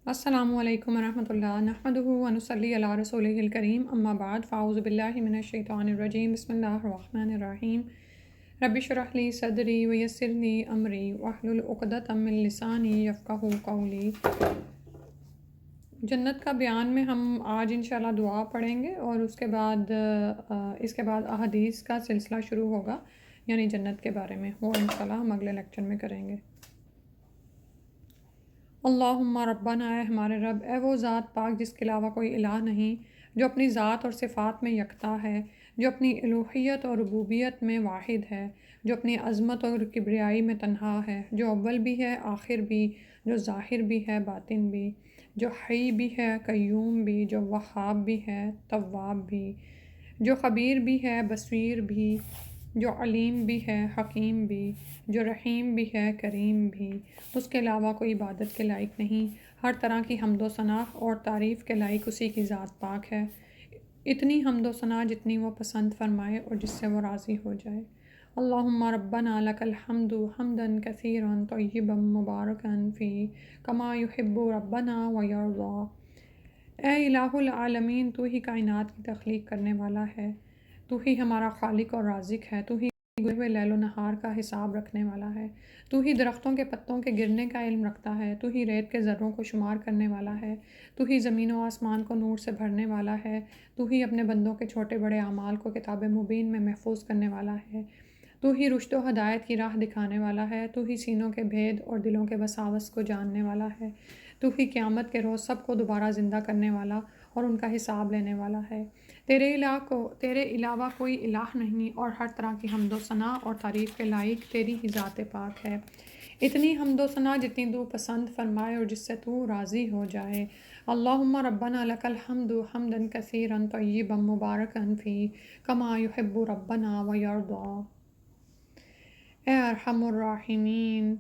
السلام علیکم ورحمۃ اللہ نحمدہ ونصلی علی رسولہ الکریم اما بعد فاعوذ باللہ من الشیطان الرجیم بسم اللہ الرحمن الرحیم رب اشرح لی صدری ویسر لی امری واحلل عقدۃ من لسانی یفقہوا قولی۔ جنت کا بیان میں ہم آج انشاءاللہ دعا پڑھیں گے اور اس کے بعد احادیث کا سلسلہ شروع ہوگا، یعنی جنت کے بارے میں وہ انشاءاللہ ہم اگلے لیکچر میں کریں گے۔ اللہم ربنا، اے ہمارے رب، اے وہ ذات پاک جس کے علاوہ کوئی الہ نہیں، جو اپنی ذات اور صفات میں یکتا ہے، جو اپنی الوہیت اور ربوبیت میں واحد ہے، جو اپنی عظمت اور کبریائی میں تنہا ہے، جو اول بھی ہے آخر بھی، جو ظاہر بھی ہے باطن بھی، جو حی بھی ہے قیوم بھی، جو وہاب بھی ہے تواب بھی، جو خبیر بھی ہے بصیر بھی، جو علیم بھی ہے حکیم بھی، جو رحیم بھی ہے کریم بھی، اس کے علاوہ کوئی عبادت کے لائق نہیں۔ ہر طرح کی حمد و ثنا اور تعریف کے لائق اسی کی ذات پاک ہے، اتنی حمد و ثنا جتنی وہ پسند فرمائے اور جس سے وہ راضی ہو جائے۔ اللہم ربنا لک الحمد حمدا کثیرا طیبا مبارکا فیہ کما یحب ربنا ویرضی۔ اے الہ العالمین، تو ہی کائنات کی تخلیق کرنے والا ہے، تو ہی ہمارا خالق اور رازق ہے، تو ہی گزرے ہوئے لیل و نہار کا حساب رکھنے والا ہے، تو ہی درختوں کے پتوں کے گرنے کا علم رکھتا ہے، تو ہی ریت کے ذروں کو شمار کرنے والا ہے، تو ہی زمین و آسمان کو نور سے بھرنے والا ہے، تو ہی اپنے بندوں کے چھوٹے بڑے اعمال کو کتاب مبین میں محفوظ کرنے والا ہے، تو ہی رشد و ہدایت کی راہ دکھانے والا ہے، تو ہی سینوں کے بھید اور دلوں کے وساوس کو جاننے والا ہے، تو ہی قیامت کے روز سب کو دوبارہ زندہ کرنے والا اور ان کا حساب لینے والا ہے۔ تیرے علاوہ کوئی الہ نہیں اور ہر طرح کی حمد و ثنا اور تعریف کے لائق تیری ہی ذات پاک ہے، اتنی حمد و ثنا جتنی تو پسند فرمائے اور جس سے تو راضی ہو جائے۔ اللہم ربنا لک الحمد حمدا کثیرا طیبا مبارکا فیہ کما یحب ربنا ویرضی۔ اے ارحم الراحمین،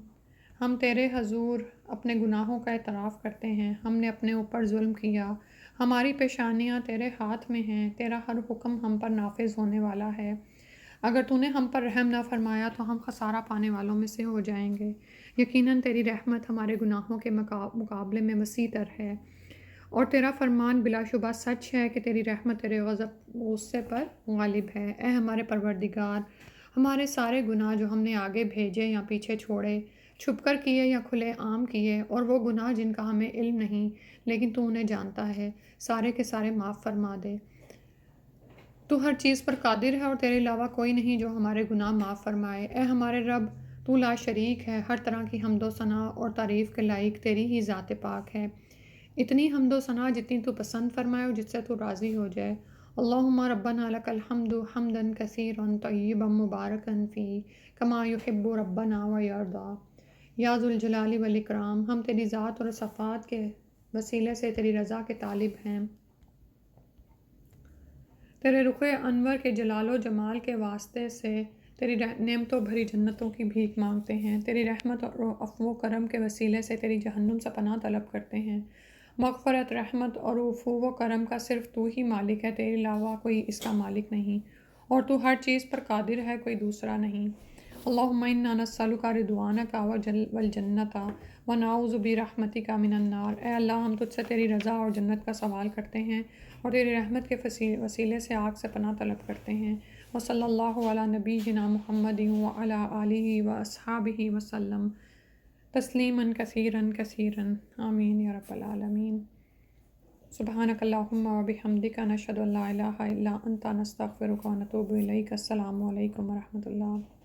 ہم تیرے حضور اپنے گناہوں کا اعتراف کرتے ہیں، ہم نے اپنے اوپر ظلم کیا، ہماری پیشانیاں تیرے ہاتھ میں ہیں، تیرا ہر حکم ہم پر نافذ ہونے والا ہے، اگر تو نے ہم پر رحم نہ فرمایا تو ہم خسارہ پانے والوں میں سے ہو جائیں گے۔ یقیناً تیری رحمت ہمارے گناہوں کے مقابلے میں وسیع تر ہے، اور تیرا فرمان بلا شبہ سچ ہے کہ تیری رحمت تیرے غضب غصے پر غالب ہے۔ اے ہمارے پروردگار، ہمارے سارے گناہ جو ہم نے آگے بھیجے یا پیچھے چھوڑے، چھپ کر کیے یا کھلے عام کیے، اور وہ گناہ جن کا ہمیں علم نہیں لیکن تو انہیں جانتا ہے، سارے کے سارے معاف فرما دے۔ تو ہر چیز پر قادر ہے اور تیرے علاوہ کوئی نہیں جو ہمارے گناہ معاف فرمائے۔ اے ہمارے رب، تو لا شریک ہے، ہر طرح کی حمد و ثنا اور تعریف کے لائق تیری ہی ذات پاک ہے، اتنی حمد و ثنا جتنی تو پسند فرمائے اور جس سے تو راضی ہو جائے۔ اللہم ربنا لک الحمد حمدا کثیرا طیبا مبارکا فیہ کما یحب ربنا ویرضی۔ یا ذوالجلال والاکرام، ہم تیری ذات اور صفات کے وسیلے سے تیری رضا کے طالب ہیں، تیرے رخ انور کے جلال و جمال کے واسطے سے تیری نعمتوں بھری جنتوں کی بھیک مانگتے ہیں، تیری رحمت اور عفو و کرم کے وسیلے سے تیری جہنم سے پناہ طلب کرتے ہیں۔ مغفرت، رحمت اور عفو و کرم کا صرف تو ہی مالک ہے، تیرے علاوہ کوئی اس کا مالک نہیں، اور تو ہر چیز پر قادر ہے، کوئی دوسرا نہیں۔ اللہم انا نسألک رضوانک والجنۃ ونعوذ برحمتک من النار۔ اے اللہ، ہم تجھ سے تیری رضا اور جنت کا سوال کرتے ہیں اور تیری رحمت کے وسیلے سے آگ سے پناہ طلب کرتے ہیں۔ وصلی اللہ علی نبینا محمد وعلی آلہ واصحابہ وسلم تسلیما کثیرا کثیرا، آمین یا رب العالمین۔ سبحانک اللہم وبحمدک، نشہد ان لا الہ الا انت، نستغفرک ونتوب الیک۔ السلام علیکم ورحمۃ اللہ۔